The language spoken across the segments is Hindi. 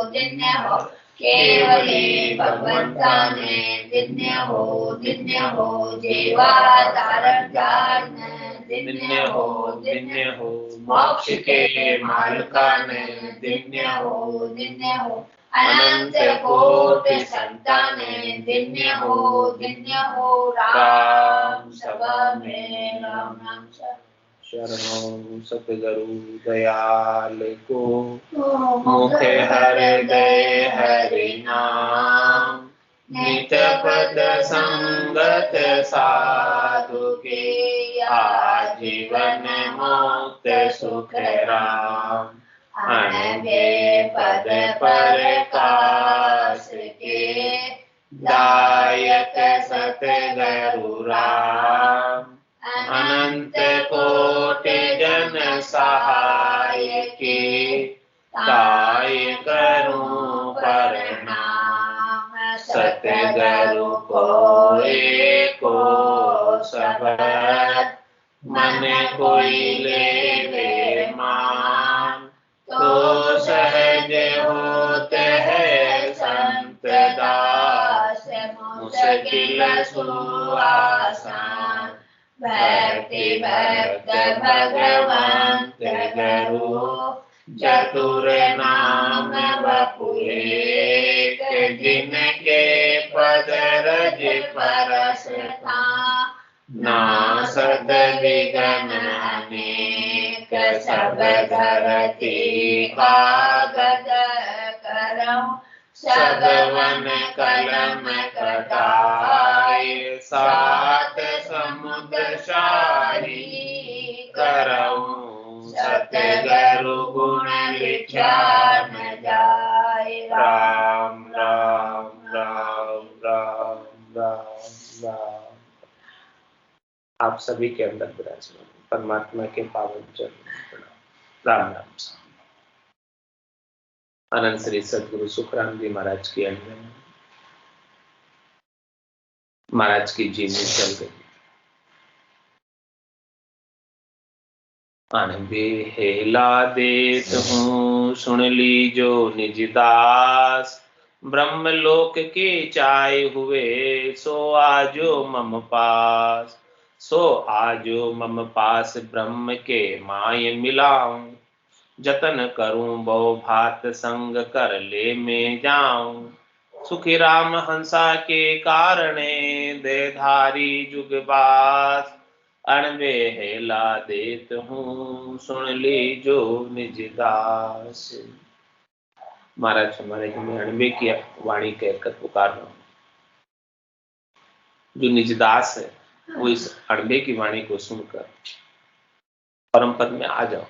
दिन्य हो, केवले भगवंताने दिन्य हो, दिन्य हो, जेवा तारकाने दिन्य हो, दिन्य हो, मोक्ष के मालकाने दिन्य हो, दिन्य हो, अनंत कोटि संताने दिन्य हो, दिन्य हो, राम सभा में राम नाम शरणों सतगुरु दयाल को, मुख हृदय हरि नाम, नित पद संगत साधु के, आजीवन मुक्त सुख राम, अनबे पद प्रकाश के, दायक सतगुरु राम, अनंत कोटि जन सहाय के, ताय करूं प्रणाम, सतगुरु को एको शब्द, मन कोई ले मान, तो सहज होते है संत दास, मुश्किल सुआसान, भक्ति भक्त भगवंत गुरु, चतुर नाम बपुएक, जिनके पद रज परसता, नासत विघ्न अनेक, सब धरती कागद करऊं, सब वन कलम कटाए, सात समुद्र शाही करऊं, सतगुरु गुण लिखा न जाए, राम राम राम राम राम राम। आप सभी के अंदर विराजमान परमात्मा के पावन चरणों राम राम। अनंत श्री सदगुरु सुखराम जी महाराज की अंजन महाराज की जीवनी चल गई। अनबे हेला देत हूँ सुन लीजो निज दास, ब्रह्मलोक के चाय हुए सो आजो मम पास, सो आजो मम पास ब्रह्म के माय मिलाऊं, जतन करूं बहु भात संग कर ले में जाऊं, सुखी राम हंसा के कारणे देधारी जुगबास, अणबे हेला देत हूँ सुन लीजो निज दास। महाराज हमारे में अणबे की वाणी कहकर पुकार रहा हूं, जो निज दास है वो इस अणबे की वाणी को सुनकर परम पद में आ जाओ,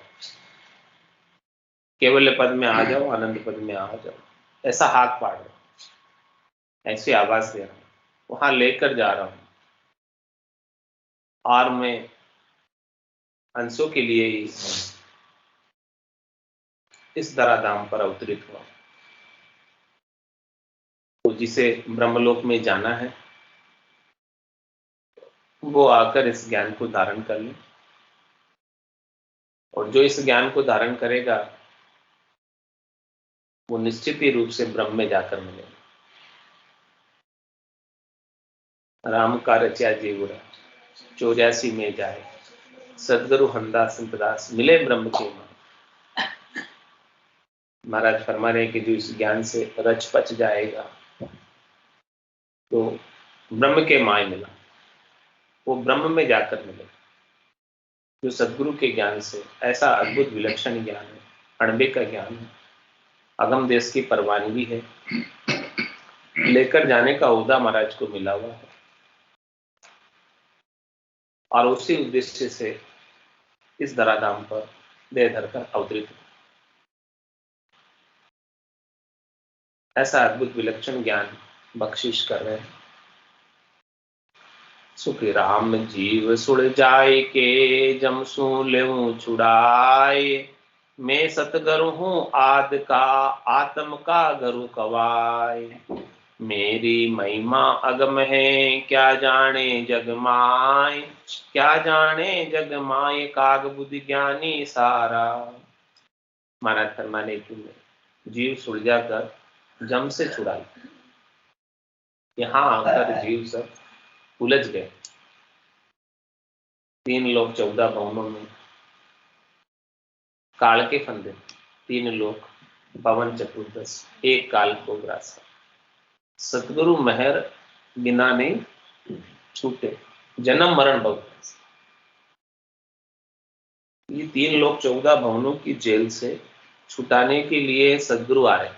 केवल पद में आ जाओ, आनंद पद में आ जाओ, ऐसा हाथ पाड़ रहा हूं, ऐसी आवाज दे रहा हूं, वहां लेकर जा रहा हूं। और मैं हंसों के लिए ही इस धराधाम पर अवतरित हुआ। तो जिसे ब्रह्मलोक में जाना है वो आकर इस ज्ञान को धारण कर ले, और जो इस ज्ञान को धारण करेगा वो निश्चित ही रूप से ब्रह्म में जाकर मिलेगा। राम का रचा जीवुरा 84 में जाए, सदगुरु हंदा संतदास मिले ब्रह्म के मां। महाराज फरमा रहे कि जो इस ज्ञान से रच पच जाएगा तो ब्रह्म के माय मिला, वो ब्रह्म में जाकर मिलेगा। जो सदगुरु के ज्ञान से, ऐसा अद्भुत विलक्षण ज्ञान है, अणबे का ज्ञान है, अगम देश की परवानगी है, लेकर जाने का ओहदा महाराज को मिला हुआ है, और उसी उद्देश्य से इस धराधाम पर देह धरकर अवतरित हुआ। ऐसा अद्भुत विलक्षण ज्ञान बख्शिश कर रहे हैं। सुख राम जीव सुड़ जाए के, जमसू लेऊं छुड़ाए, मैं सतगुरु हूँ आदि का, आत्म का गुरु कवाय, मेरी महिमा अगम है क्या जाने जग माय, क्या जाने जग माय, काग बुद्धि ज्ञानी सारा। महाराज फरमाने की जीव सुलझा कर जम से छुड़ा लिया। यहाँ आकर जीव सब उलझ गए। 3 लोक 14 भवनों में काल के फंदे, 3 लोक पवन चतुर्दश, एक काल को ग्रासा। सतगुरु मेहर बिना नहीं छूटे, जन्म मरण भव। ये 3 लोक 14 भवनों की जेल से छुटाने के लिए सदगुरु आए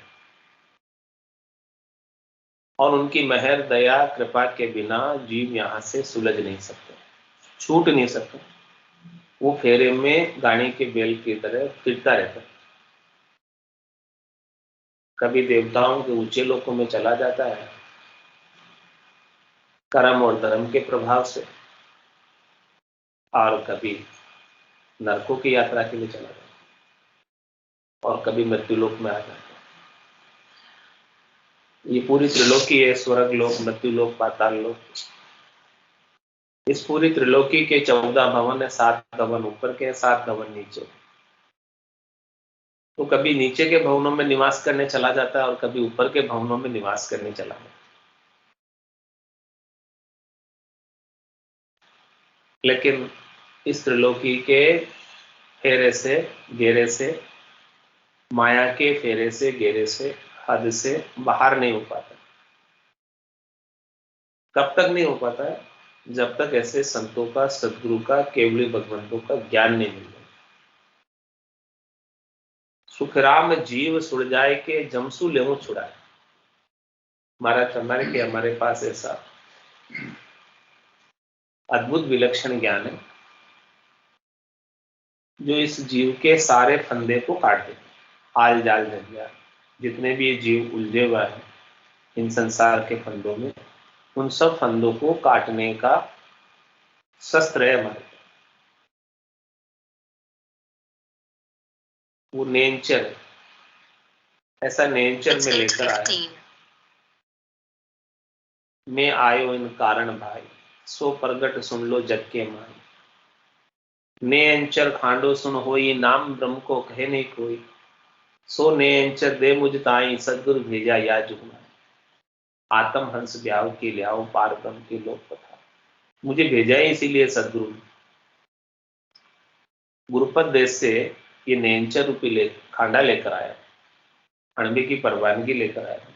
और उनकी मेहर दया कृपा के बिना जीव यहां से सुलझ नहीं सकते, छूट नहीं सकते। वो फेरे में गाड़ी के बेल की तरह फिरता रहता है। कभी देवताओं के ऊंचे लोकों में चला जाता है कर्म और धर्म के प्रभाव से, और कभी नरकों की यात्रा के लिए चला जाता है, और कभी मृत्युलोक में आ जाता है। ये पूरी त्रिलोकी है, स्वर्ग लोक, मृत्युलोक, पाताल लोक। इस पूरी त्रिलोकी के 14 भवन है, 7 भवन ऊपर के, 7 भवन नीचे। तो कभी नीचे के भवनों में निवास करने चला जाता है और कभी ऊपर के भवनों में निवास करने चला जाता है। लेकिन इस त्रिलोकी के फेरे से, घेरे से, माया के फेरे से, घेरे से, हद से बाहर नहीं हो पाता। कब तक नहीं हो पाता है? जब तक ऐसे संतों का, सदगुरु का, केवली भगवंतों का ज्ञान नहीं मिलता। सुखराम जीव सुड़ जाए के जमसू लेवो छुड़ाए। महाराज फरमाने कि हमारे पास ऐसा अद्भुत विलक्षण ज्ञान है जो इस जीव के सारे फंदे को काट देते, आल जाल झंझाल। जितने भी ये जीव उलझे हुए हैं इन संसार के फंदों में, उन सब फंदों को काटने का शस्त्र है हमारे। वो नेचर है, ऐसा नेचर में लेकर आया। मैं आयो इन कारण भाई, सो प्रगट सुन लो जग के माई। नेंचर खांडो सुन होई, नाम ब्रह्म को कहे नहीं कोई। सो नेंचर दे मुझ ताई, सदगुरु भेजा या जुगना। आत्म हंस ब्याव की लियाओ, पार ब्रह्म की लोक पथा। मुझे भेजा ही इसीलिए सदगुरु ने। गुरुपद देश से ये नेंचर रूपी खांडा लेकर आया, अणबे की परवानगी लेकर आया।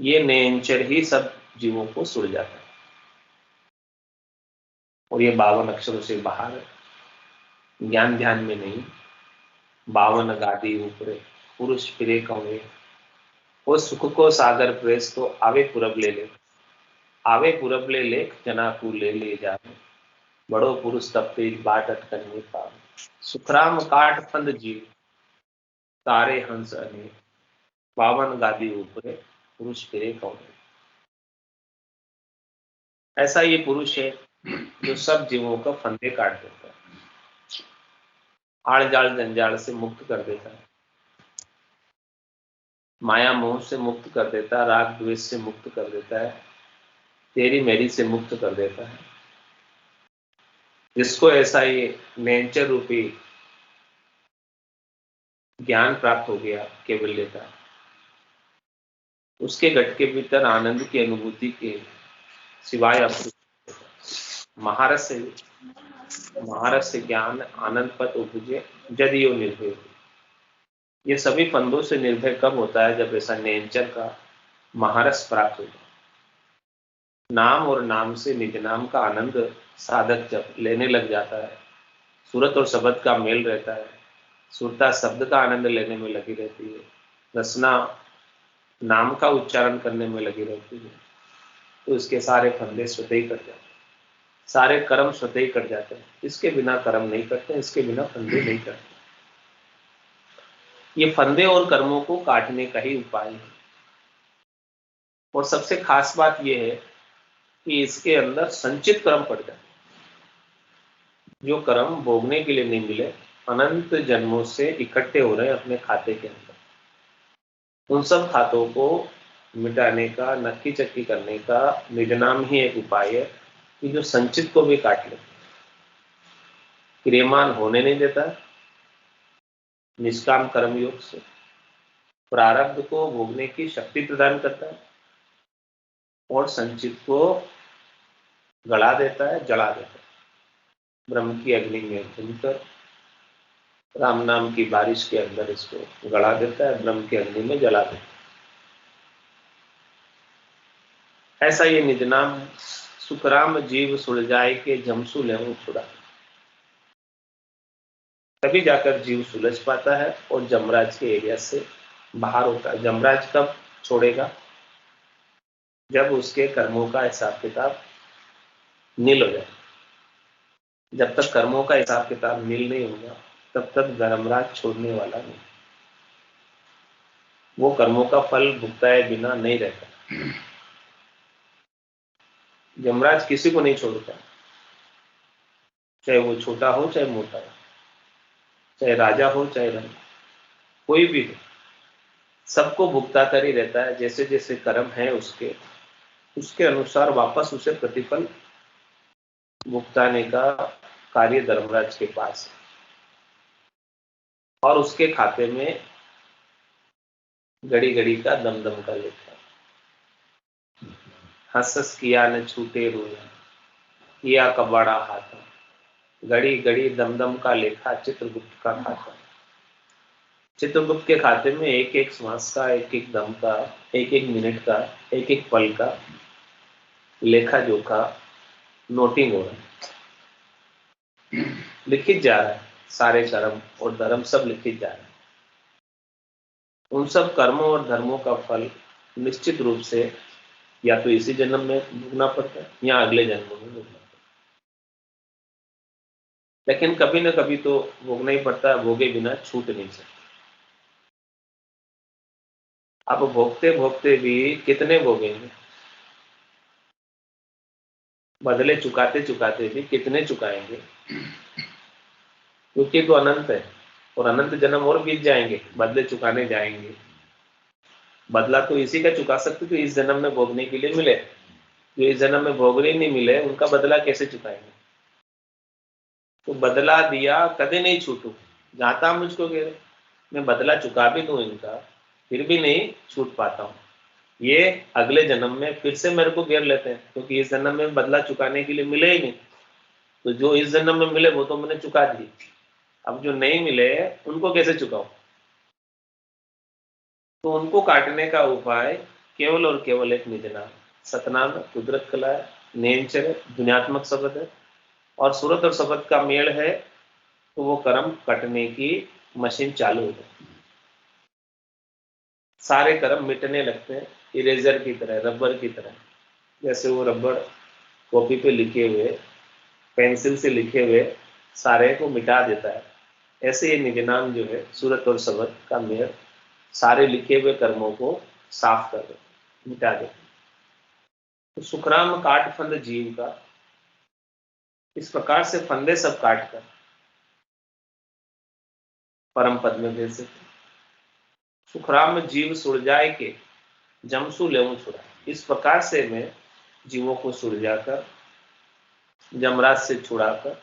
ये नेंचर ही सब जीवों को सुड़ जाता है और ये 52 अक्षरों से बाहर है, ज्ञान ध्यान में नहीं। 52 गादी ऊपरे, पुरुष फिरे कौवे। वो सुख को सागर प्रेस, तो आवे पूरब ले ले। आवे पूरब ले लेख, जना को ले जावे। बड़ो पुरुष तब तेज बाट अटकन में पावे। सुखराम काट फंद जीव, तारे हंस अनेक। 52 गादी ऊपरे, पुरुष फिरे कौवे। ऐसा ये पुरुष है जो सब जीवों का फंदे काट देता है, आड़ जाल जंजाल से मुक्त कर देता है, माया मोह से मुक्त कर देता है, राग द्वेष से मुक्त कर देता है, तेरी मेरी से मुक्त कर देता है। जिसको ऐसा ये नेचर रूपी ज्ञान प्राप्त हो गया केवल्यता, उसके घट के भीतर आनंद की अनुभूति के सिवाय अब महारस से ज्ञान आनंद पद उपजे, जदियो निर्भय। ये सभी फंदों से निर्भय कब होता है? जब ऐसा नेचर का महारस प्राप्त होता है। नाम और नाम से निज नाम का आनंद साधक जब लेने लग जाता है, सूरत और शब्द का मेल रहता है, सुरता शब्द का आनंद लेने में लगी रहती है, रसना नाम का उच्चारण करने में लगी रहती है, तो इसके सारे फंदे स्वतः ही कट जाते हैं, सारे कर्म स्वतः ही कट जाते हैं। इसके बिना कर्म नहीं करते, इसके बिना फंदे नहीं करते। ये फंदे और कर्मों को काटने का ही उपाय है। और सबसे खास बात यह है कि इसके अंदर संचित कर्म पड़ जाते, जो कर्म भोगने के लिए नहीं मिले, अनंत जन्मों से इकट्ठे हो रहे हैं अपने खाते के अंदर, उन सब खातों को मिटाने का, नक्की चक्की करने का निज नाम ही एक उपाय है कि जो संचित को भी काट ले, क्रियमान होने नहीं देता निष्काम कर्म योग से। प्रारब्ध को भोगने की शक्ति प्रदान करता है और संचित को गला देता है, जला देता है। ब्रह्म की अग्नि में भूनकर राम नाम की बारिश के अंदर इसको गला देता है, ब्रह्म की अग्नि में जला देता है। ऐसा ये निज नाम सुखराम जीव सुलझाए के जमसु लेहूं छुड़ा। तभी जाकर जीव सुलझ पाता है और जमराज के एरिया से बाहर होता है। जमराज कब छोड़ेगा? जब उसके कर्मों का हिसाब किताब नील हो जाए। जब तक कर्मों का हिसाब किताब नील नहीं होगा तब तक धर्मराज छोड़ने वाला नहीं। वो कर्मों का फल भुगताए बिना नहीं रहता। यमराज किसी को नहीं छोड़ता, चाहे वो छोटा हो चाहे मोटा हो, चाहे राजा हो चाहे रानी, कोई भी हो, सबको भुगता कर ही रहता है। जैसे जैसे कर्म है उसके अनुसार वापस उसे प्रतिफल भुगताने का कार्य धर्मराज के पास है और उसके खाते में घड़ी घड़ी का दम दम का लेखा। हंस हंस किया न छूटे रोया, किया कबाड़ा हाथा, घड़ी घड़ी दम दम का लेखा चित्रगुप्त का खाता। चित्रगुप्त के खाते में एक एक श्वास का, एक एक दम का, एक एक मिनट का, एक एक पल का लेखा जोखा नोटिंग हो रहा है, लिखित जा रहा है। सारे कर्म और धर्म सब लिखित जा रहे हैं। उन सब कर्मों और धर्मों का फल निश्चित रूप से या तो इसी जन्म में भोगना पड़ता है या अगले जन्म में भोगना पड़ता है, लेकिन कभी ना कभी तो भोगना ही पड़ता है। भोगे बिना छूट नहीं सकता। अब भोगते भोगते भी कितने भोगेंगे? बदले चुकाते चुकाते भी कितने चुकाएंगे? क्योंकि तो अनंत है और अनंत जन्म और बीत जाएंगे, बदले चुकाने जाएंगे। बदला तो इसी का चुका सकते तो इस जन्म में भोगने के लिए मिले। जो इस जन्म में भोगने नहीं मिले उनका बदला कैसे चुकाएंगे? तो बदला दिया कदे नहीं छूटू, जाता मुझको कह रहे, मैं बदला चुका भी दूं इनका फिर भी नहीं छूट पाता हूँ। ये अगले जन्म में फिर से मेरे को घेर लेते हैं क्योंकि इस जन्म में बदला चुकाने के लिए मिले ही नहीं। तो जो इस जन्म में मिले वो तो मैंने चुका दिए, अब जो नहीं मिले उनको कैसे चुकाऊं? तो उनको काटने का उपाय केवल और केवल एक निज नाम सतनाम है, कुदरत कला है, नेमचर है, दुनियात्मक शब्द है और सूरत और शब्द का मेल है तो वो कर्म कटने की मशीन चालू हो जाती है। सारे कर्म मिटने लगते हैं इरेजर की तरह, रबर की तरह। जैसे वो रबर कॉपी पे लिखे हुए, पेंसिल से लिखे हुए सारे को मिटा देता है, ऐसे ये निज नाम जो है सूरत और शब्द का मेल सारे लिखे हुए कर्मों को साफ कर देते, मिटा देते। तो सुखराम काट फंद जीव का, इस प्रकार से फंदे सब काट कर परम पद में भेज देते। सुखराम जीव सुलझाए के जमसु लेऊं छुड़ा, इस प्रकार से मैं जीवों को सुलझाकर जमराज से छुड़ाकर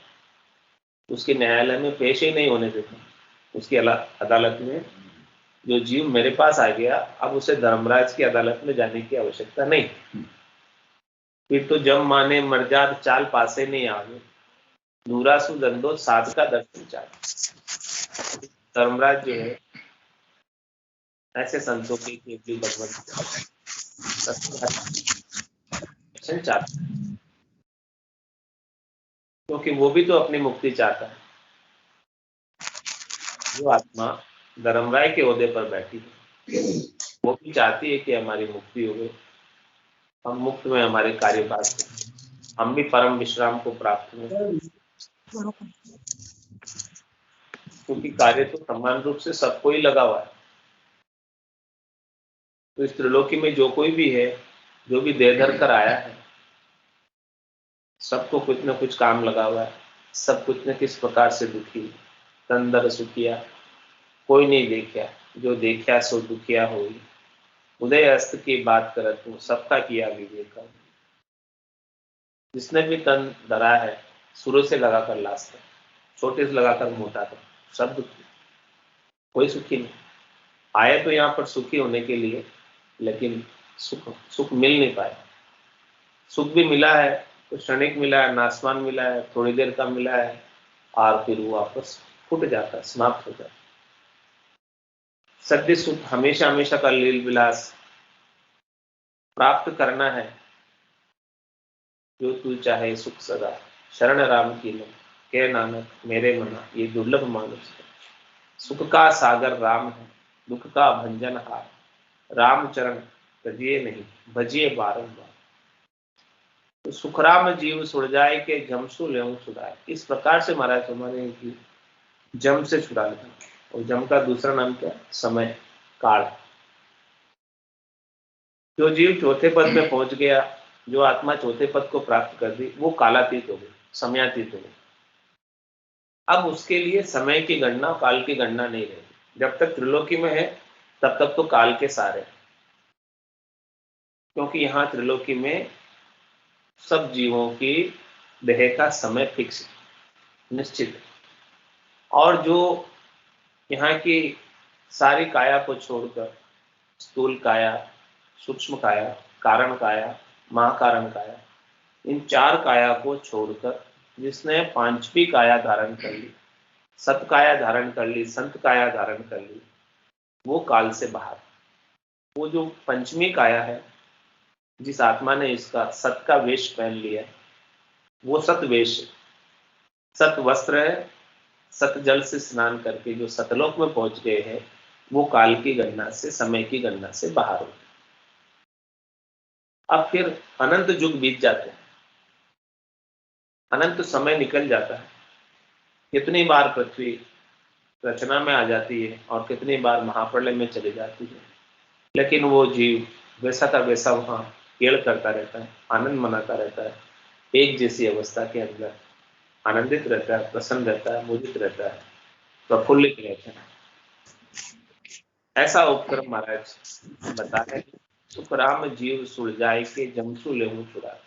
उसके न्यायालय में पेश ही नहीं होने देता। उसकी अदालत में जो जीव मेरे पास आ गया अब उसे धर्मराज की अदालत में जाने की आवश्यकता नहीं। फिर तो जम माने मर्जाद चाल पासे नहीं आवे, दूरासु दंडो साध का दर्शन चाल। धर्मराज जो है ऐसे संतों की केवली भगवत दर्शन चाहता है क्योंकि वो भी तो अपनी मुक्ति चाहता है। जो आत्मा धर्मराय के ओहदे पर बैठी है वो भी चाहती है कि हमारी मुक्ति हो गई, हम मुक्त में हमारे कार्यभार से हम भी परम विश्राम को प्राप्त हो, क्योंकि कार्य तो समान रूप से सबको ही लगा हुआ है। तो इस त्रिलोकी में जो कोई भी है, जो भी देह धर कर आया है, सबको कुछ न कुछ काम लगा हुआ है। सब कुछ न किस प्रकार से दुखी, तंदर सुखिया कोई नहीं देखा, जो देखा सो दुखिया होई, उदय अस्त की बात करत हूँ सबका किया विवेक। जिसने भी तन धरा है शुरू से लगाकर लास्ट तक, छोटे से लगाकर मोटा तक, सब दुखी, कोई सुखी नहीं। आए तो यहाँ पर सुखी होने के लिए, लेकिन सुख सुख मिल नहीं पाया। सुख भी मिला है तो क्षणिक मिला है, नासमान मिला है, थोड़ी देर का मिला है, और फिर वो वापस फूट जाता है, समाप्त हो जाता है। सत्य सुख हमेशा हमेशा का लील विलास प्राप्त करना है, जो तू चाहे सुख सदा, शरण राम की लो, के नानक मेरे मना ये दुर्लभ मानुष है। सुख का सागर राम है, दुख का भंजन हार, राम चरण तजिए नहीं, भजिए बारंबार। तो सुखराम जीव सुर जाए के जमसु लेऊं छुड़ाए। इस प्रकार से महाराज हमारे की जम से छुड़ा लेता, और जम का दूसरा नाम क्या? समय, काल। जो जीव चौथे पद में पहुंच गया, जो आत्मा चौथे पद को प्राप्त कर दी, वो कालातीत हो गई, समयातीत हो गई। अब उसके लिए समय की गणना, काल की गणना नहीं रहेगी। जब तक त्रिलोकी में है तब तक तो काल के सारे, क्योंकि यहाँ त्रिलोकी में सब जीवों की देह का समय फिक्स निश्चित है। और जो यहाँ की सारी काया को छोड़कर स्थूल काया, सूक्ष्म काया, कारण काया, महाकारण काया, इन चार काया को छोड़कर जिसने पांचवी काया धारण कर ली, सत काया धारण कर ली, संत काया धारण कर ली, वो काल से बाहर। वो जो पंचमी काया है, जिस आत्मा ने इसका सत का वेश पहन लिया, वो सत वेश, सत वस्त्र है, सत जल से स्नान करके जो सतलोक में पहुंच गए हैं, वो काल की गणना से, समय की गणना से बाहर हो। अब फिर अनंत युग बीत जाते हैं, अनंत समय निकल जाता है। कितनी बार पृथ्वी रचना में आ जाती है और कितनी बार महाप्रलय में चली जाती है, लेकिन वो जीव वैसा का वैसा वहां खेल करता रहता है, आनंद मनाता रहता है, एक जैसी अवस्था के अंदर आनंदित रहता है, प्रसन्न रहता है, मुदित रहता है, प्रफुल्लित रहता है। ऐसा उपक्रम महाराज बता है, सुख राम जीव सुलझाए के जमसु लेहूं छुड़ा।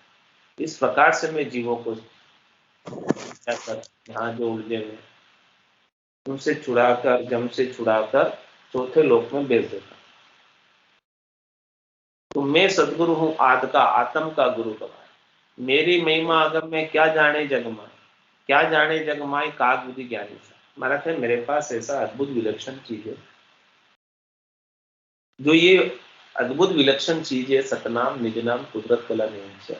इस प्रकार से मैं जीवों को यहाँ जो उलझे हुए उनसे छुड़ाकर, जम से छुड़ाकर चौथे लोक में भेज देता। तो मैं सदगुरु हूँ आद का, आत्म का गुरु कमाए, मेरी महिमा अगम में क्या जाने जगमाए, क्या जाने जगमाए काग बुद्धि ज्ञानी सा। महाराज है मेरे पास ऐसा अद्भुत विलक्षण चीज है, जो ये अद्भुत विलक्षण चीज है, सतनाम निज नाम कुदरत कला नियंत्रण,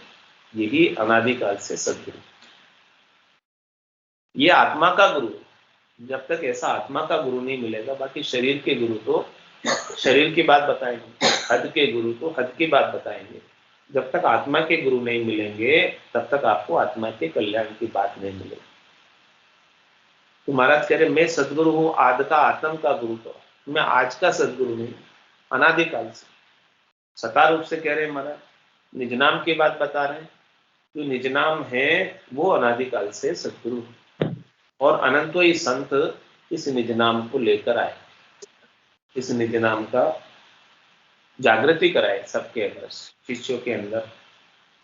यही अनादिकाल से सदगुरु, ये आत्मा का गुरु। जब तक ऐसा आत्मा का गुरु नहीं मिलेगा, बाकी शरीर के गुरु तो शरीर की बात बताएंगे, हद के गुरु तो हद की बात बताएंगे। जब तक आत्मा के गुरु नहीं मिलेंगे तब तक आपको आत्मा के कल्याण की बात नहीं मिलेगी। तो महाराज कह रहे मैं सदगुरु हूँ आद का, आत्म का गुरु तो मैं आज का सदगुरु नहीं, अनादिकाल से। सता रूप से कह रहे महाराज, निज नाम की बात बता रहे हैं। जो निज नाम है वो अनादिकाल से सदगुरु है, और अनंतो ही संत इस निज नाम को लेकर आए, इस निज नाम का जागृति कराए सबके अंदर, शिष्यों के अंदर,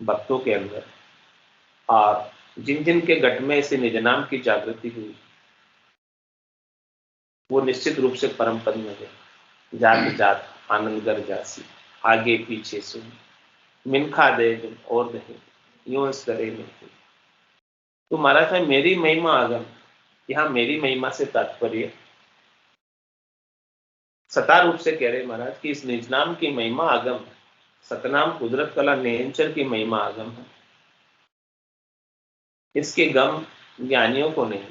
भक्तों के अंदर। और जिन जिन के घट में इस निज नाम की जागृति हुई, वो निश्चित रूप से परम पद में गए। जात जात आनंद गर जासी, आगे पीछे सुन, मिनखा दे तुम और दहे, यूं इस करे में। तो महाराज है मेरी महिमा आगम, यहाँ मेरी महिमा से तात्पर्य सता रूप से कह रहे महाराज कि इस निज नाम की महिमा आगम है, सतनाम कुदरत कला नियंचर की महिमा आगम है। इसके गम ज्ञानियों को नहीं,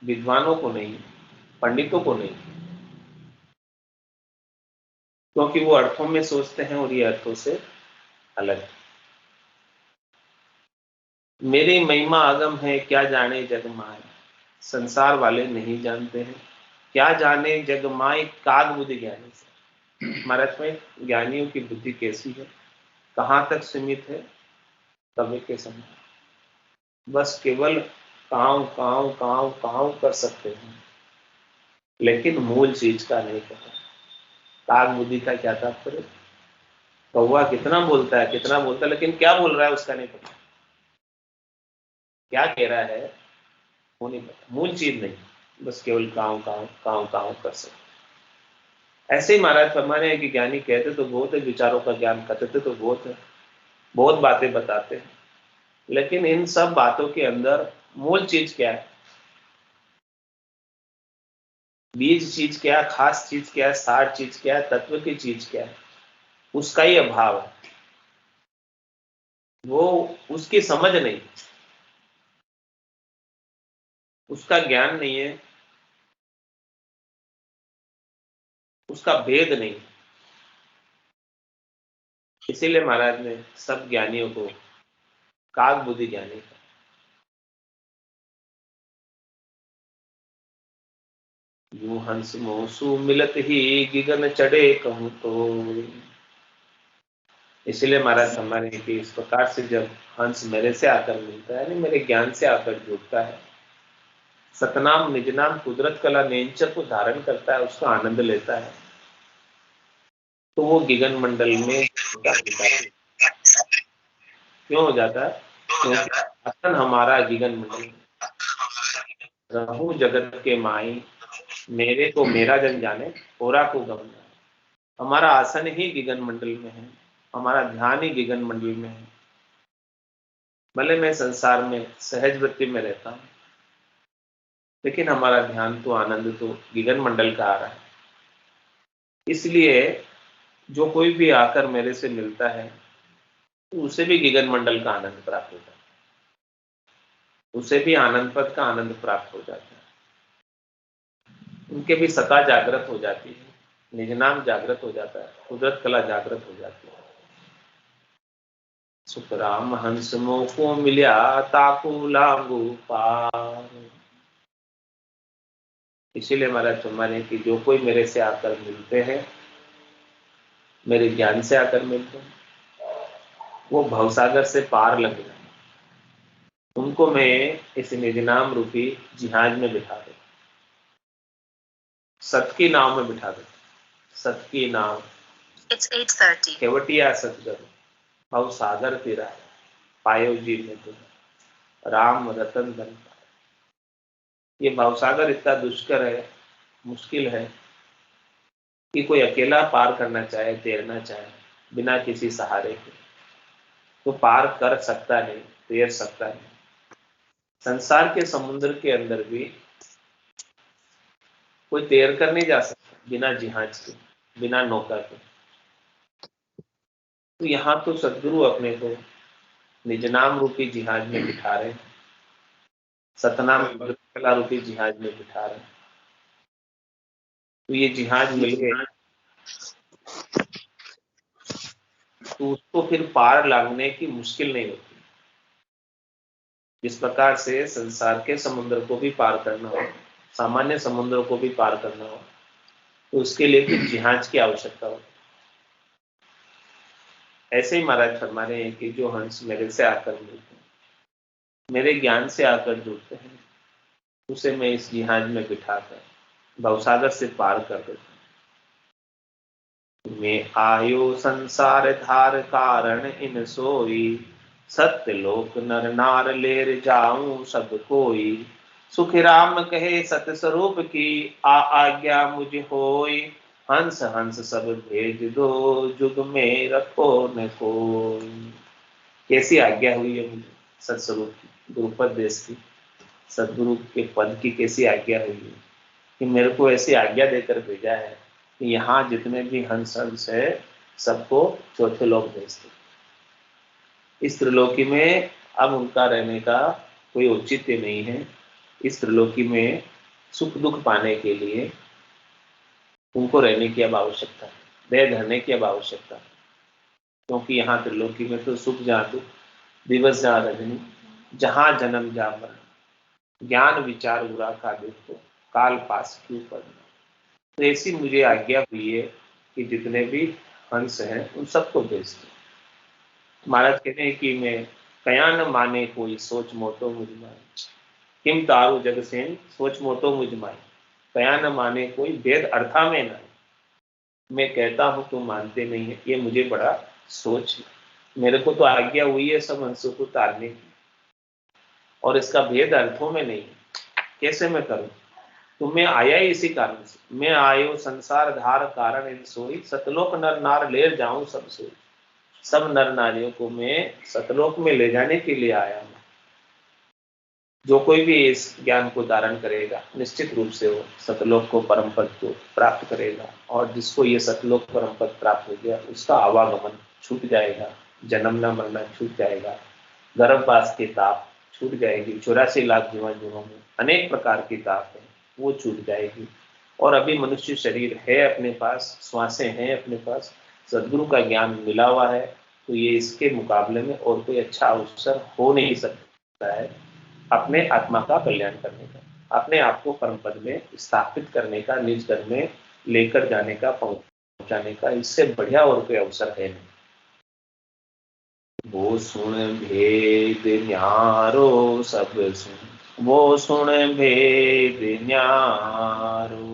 विद्वानों को नहीं, पंडितों को नहीं, क्योंकि वो अर्थों में सोचते हैं और ये अर्थों से अलग। मेरी महिमा आगम है, क्या जाने जग माए, संसार वाले नहीं जानते हैं, क्या जाने जग माए काग बुद्धि ज्ञानी से। महाराज में ज्ञानियों की बुद्धि कैसी है, कहाँ तक सीमित है, कभी के समय बस केवल काव काव काव काव कर सकते हैं, लेकिन मूल चीज का नहीं पता। काग बुद्धि का क्या तात्पर्य, कौवा कितना बोलता है, कितना बोलता है, लेकिन क्या बोल रहा है उसका नहीं पता, क्या कह रहा है वो नहीं पता, मूल चीज नहीं, बस केवल काव काव काव काव कर सकते। ऐसे ही महाराज फरमाने हैं कि ज्ञानी कहते तो बहुत है, विचारों का ज्ञान करते तो बहुत है, बहुत बातें बताते हैं, लेकिन इन सब बातों के अंदर मूल चीज क्या है, बीज चीज क्या है, खास चीज क्या है, सार चीज क्या है, तत्व की चीज क्या है, उसका ही अभाव है। वो उसकी समझ नहीं, उसका ज्ञान नहीं है, उसका भेद नहीं। इसीलिए महाराज ने सब ज्ञानियों को काग बुद्धि ज्ञानी का। यूं हंस मोसू मिलत ही गिगन चढ़े कहूं तो। इसीलिए महाराज हमारे कि इस प्रकार से जब हंस मेरे से आकर मिलता है, यानी मेरे ज्ञान से आकर जुड़ता है, सतनाम निजनाम कुदरत कला नेंचर को धारण करता है, उसका आनंद लेता है, तो वो गिगन मंडल में क्यों हो जाता है? क्योंकि असन हमारा गिगन मंडल रहूं जगत के माई, मेरे को मेरा जन जाने, ओरा को गम जाने। हमारा आसन ही गिगन मंडल में है, हमारा ध्यान ही गिगन मंडल में है। भले मैं संसार में सहज वृत्ति में रहता हूं, लेकिन हमारा ध्यान तो आनंद तो गिगन मंडल का आ रहा है। इसलिए जो कोई भी आकर मेरे से मिलता है, तो उसे भी गिगन मंडल का आनंद प्राप्त होता है, उसे भी आनंद पद का आनंद प्राप्त हो जाता है, उनके भी सत्ता जागृत हो जाती है, निज नाम जागृत हो जाता है, कुदरत कला जागृत हो जाती है। सुखराम हंस मोको मिलिया ताकू लागू पार। इसीलिए महाराज फरमाने कि जो कोई मेरे से आकर मिलते हैं, मेरे ज्ञान से आकर मिलते हैं, वो भवसागर से पार लग जाए, उनको मैं इस निज नाम रूपी जिहाज में बिठा दे, सत की नाव में बिठा दे। सत की नाव It's 8:30 केवटिया सतगुरु भव सागर तेरा पायो जी में तुम राम रतन धन। ये भवसागर इतना दुष्कर है, मुश्किल है कि कोई अकेला पार करना चाहे, तैरना चाहे बिना किसी सहारे के, तो पार कर सकता नहीं, तैर सकता नहीं। संसार के समुद्र के अंदर भी कोई तैर कर नहीं जा सकता बिना जिहाज के, बिना नौका के। तो यहाँ तो सदगुरु अपने को निज नाम रूपी जिहाज में बिठा रहे, सतनाम कला रूपी जिहाज में बिठा रहे। तो ये जिहाज मिल गए तो उसको फिर पार लागने की मुश्किल नहीं होती। जिस प्रकार से संसार के समुद्र को भी पार करना हो, सामान्य समुद्र को भी पार करना हो, तो उसके लिए भी जिहाज की आवश्यकता होती है। ऐसे ही महाराज फरमा रहे हैं कि जो हंस मेरे से आकर मिलते हैं, मेरे ज्ञान से आकर जुड़ते हैं, उसे मैं इस जिहाज में बिठाकर भवसागर से पार कर देता हूँ। मैं आयो संसार धार कारण इन सोई, सत्य लोक नर नार लेर जाऊं सब कोई। सुख राम कहे सत स्वरूप की आज्ञा मुझ होई, हंस हंस सब भेज दो जुग में रखो न कोई। कैसी आज्ञा हुई है मुझे सत्स्वरूप की, गुरुपद देश की, सदगुरु के पद की कैसी आज्ञा हुई है कि मेरे को ऐसी आज्ञा देकर भेजा है कि यहाँ जितने भी हंस हंस है सबको चौथे लोक भेज दो। इस त्रिलोकी में अब उनका रहने का कोई औचित्य नहीं है। इस त्रिलोकी में सुख दुख पाने के लिए उनको रहने की अब आवश्यकता है, देह धरने की अब आवश्यकता है। क्योंकि यहाँ त्रिलोकी में तो सुख जहाँ दुख, दिवस जहाँ रजनी, जहाँ जन्म जहाँ मरण, ज्ञान विचार बुरा का देखो, काल पास क्यों पड़ना। तो ऐसी मुझे आज्ञा हुई है कि जितने भी हंस हैं उन सबको भेज दो। महाराज कहते हैं कि मैं कया न माने कोई सोच मोटो मुझ माए, किम तारु जग सेन सोच मोटो मुझ माए। कया न माने कोई वेद अर्था में न, मैं कहता हूं तुम मानते नहीं है, ये मुझे बड़ा सोच है। मेरे को तो आज्ञा हुई है सब हंसों को तारने की, और इसका भेद अर्थों में नहीं है, कैसे मैं करूं? तो मैं आया ही इसी कारण से, मैं आयो संसार धार कारण इन सोई, सतलोक नर नार ले जाऊं सब सोई। सब नर नारियों को मैं सतलोक में ले जाने के लिए आया हूं। जो कोई भी इस ज्ञान को धारण करेगा निश्चित रूप से वो सतलोक को परम पद को प्राप्त करेगा, और जिसको ये सतलोक परम पद प्राप्त हो गया उसका आवागमन छूट जाएगा, जन्मना मरना छूट जाएगा, गर्भवास की ताप छूट जाएगी, 84 लाख जीवों में अनेक प्रकार की ताप है वो छूट जाएगी। और अभी मनुष्य शरीर है अपने पास, श्वासें हैं अपने पास, सदगुरु का ज्ञान मिला हुआ है, तो ये इसके मुकाबले में और कोई अच्छा अवसर हो नहीं सकता है अपने आत्मा का कल्याण करने का, अपने आप को परम पद में स्थापित करने का, निज घर में लेकर जाने का, पहुंचाने का, इससे बढ़िया और कोई अवसर है नहीं। वो सुन भेद न्यारो सब सुन, वो सुन भेद न्यारो,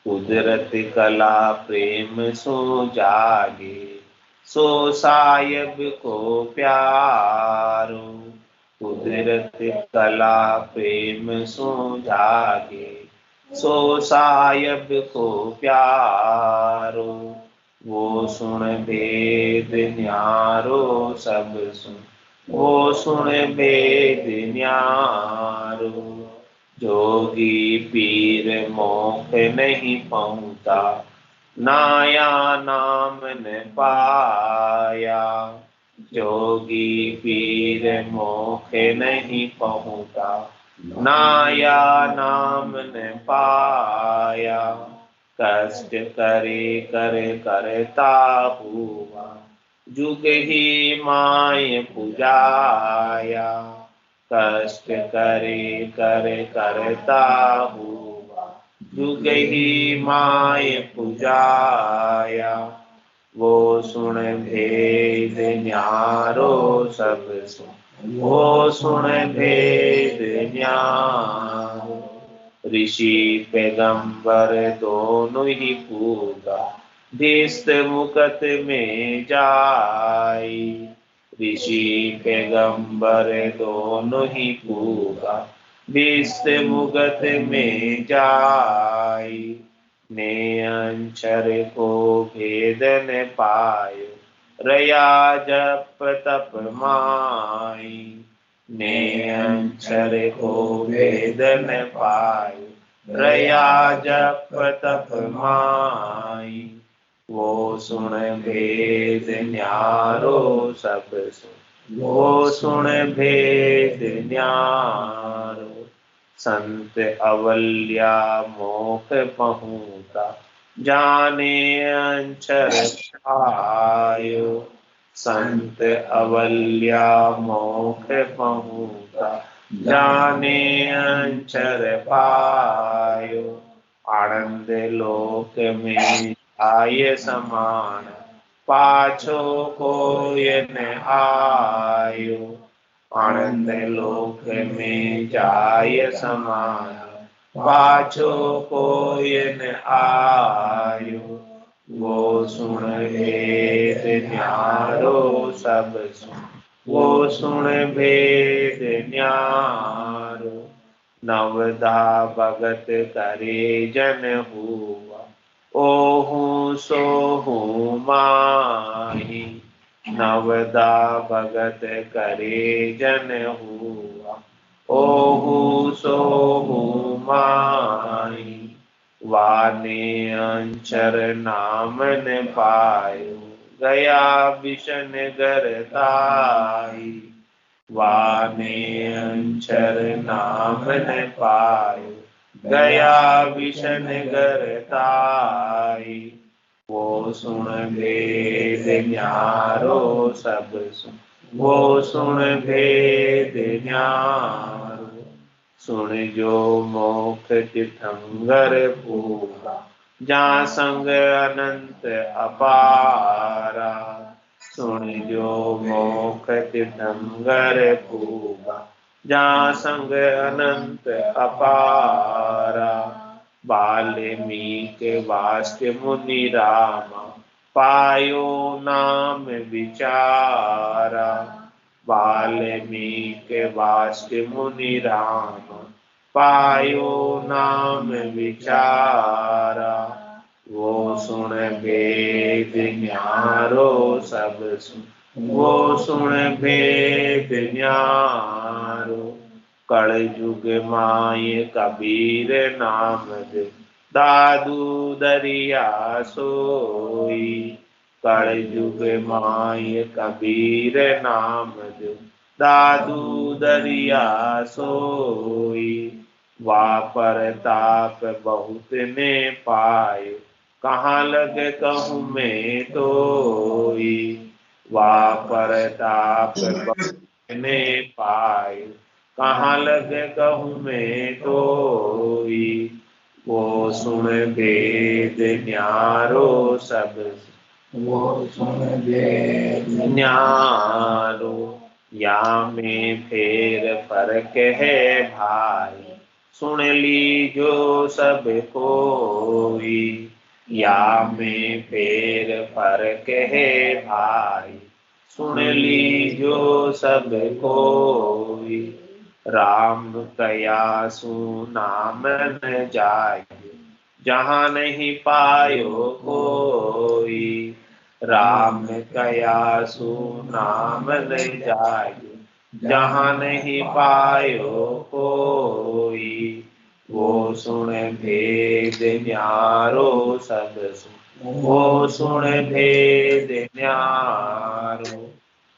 कुदरत कला प्रेम सो जागे, सो सायब को प्यारो। कुदरत कला प्रेम सो जागे, सो सायब को प्यारो। वो सुन भेद न्यारो सब सुन, वो सुन भेद न्यारो। जोगी पीर मोक्ष नहीं पहुँचा, नाया नाम न पाया। जोगी पीर मोक्ष नहीं पहुँचा, नाया नाम न पाया। कष्ट करे कर करता हुआ, जुग ही माय पुजाया। कष्ट करे कर करता हुआ, जुग ही माय पुजाया। वो सुन भेद न्यारो सब सुन, वो सुन भेद न्यारो। ऋषि पैगंबर दोनों ही पूगा, धिस्त मुकत में जाई। ऋषि पैगंबर दोनों ही पूगा, धिस्त मुकत में जाई। ने अंचर को भेद न पायो, रया जप तप माई। ने अंचर को भेद न पायो, रया जप तप माई। वो सुन भेद न्यारो सब सुन, वो सुन भेद न्यारो। संत अवल्या मोक्ष पहुँचा, जाने अंचर पायो। संत अवल्या मोक्ष पहुँचा, जाने अंचर पायो। आनंद लोक में आय समान, पाछो कोय न आयो। आनंद लोक में जाय समान, पाछो कोय न आयो। वो सुन भेद न्यारो सब सुन, वो सुन भेद न्यारो। नवदा भगत करे जन हुआ, ओहु सोहु माही। नवदा भगत करे जन हुआ, ओहु सोहु माही। वाने अंचर नाम न पायो, गया विशन गरताई। वाने अंचर नाम न पायो, गया विशन गरताई। वो सुन भेद न्यारो सब सुन, वो सुन भेद न्यारो। सुन जो मोक्ष तीर्थंकर पूरा, जहाँ संग अनंत अपारा। सुन जो मोक्ष तीर्थंकर पूरा, जहाँ संग अनंत अपारा। वाल्मीकि वास्ते मुनि रामा, पायो नाम विचारा। वाल्मीकि वास्ते मुनि रामा, पायो नाम विचारा। वो सुन भेद न्यारो सब सुन, वो सुन भेद न्यारो। कल युग माय कबीर नाम दे, दादू दरिया सोई। कल युग माय कबीर नाम दे, दादू दरिया सोई। वापर ताप बहुत ने पाए, कहाँ लगे कहूँ मैं तोई। वापर ताप बहुत ने पाए, कहाँ लगे कहूँ मैं तोई। वो सुन भेद न्यारो सब, वो सुन भेद न्यारो। या में फेर फर्क है भाई, सुन लीजो सब कोई। या में फेर फर्क है भाई, सुन लीजो सब कोई। राम कया सु नाम न जाय, जहाँ नहीं पायो कोई। राम कया सु नाम न जाय, जहाँ नहीं पायो कोई। वो सुन भेद न्यारो सब सुन, वो सुन भेद न्यारो।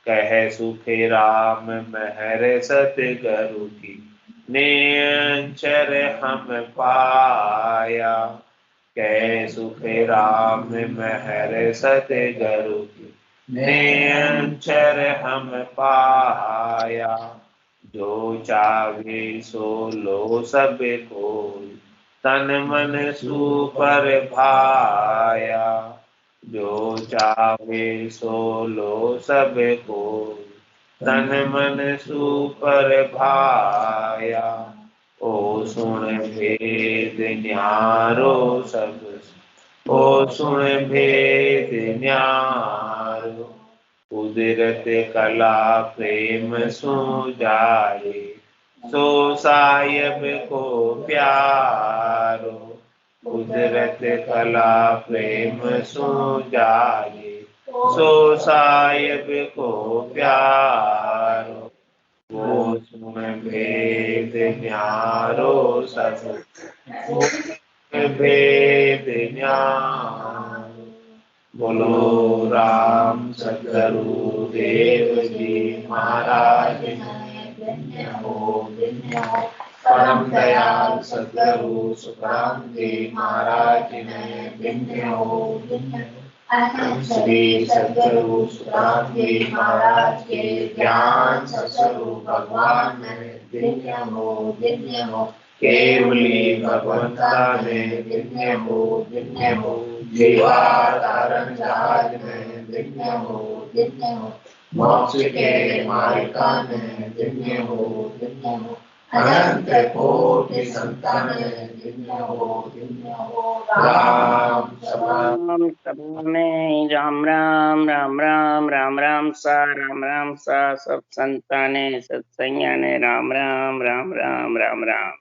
कह सुख राम महर सतगुरु की, नेचर हम पाया। कह सुख राम महर सतगुरु की, नेचर हम पाया। जो चाहे सो लो सब कोई, तन मन सुपर भाया। जो चाहे सो लो सब कोई, तन मन सुपर भाया। ओ सुन भेद न्यारो सब, ओ सुन भेद न्यारो। कुदरत कला प्रेम सो जाए, सो साहिब को प्यारो। कुदरत कला प्रेम सो जाए, सो साहिब को प्यारो। वो सुन भेद न्यारो सब, वो सुन भेद न्यारो। बोलो राम सतगुरु देव जी महाराज, धन्य हो धन्य हो। परम दयाल सद्गुरु सुखराम जी महाराज ने धन्य हो धन्य हो। अनंत श्री सद्गुरु सुखराम जी महाराज के ज्ञान स्वरूप भगवान ने धन्य हो धन्य हो। केवली भगवंता ने धन्य हो धन्य हो। जीवा तारण जहाज में धन्य हो धन्य हो। मोक्ष के मार्गा में धन्य हो धन्य हो। अनंत कोटि संतान धन्य हो धन्य हो। राम सभा में राम राम राम राम राम राम सा सब संताने सत्संज्ञाने राम राम राम राम राम राम।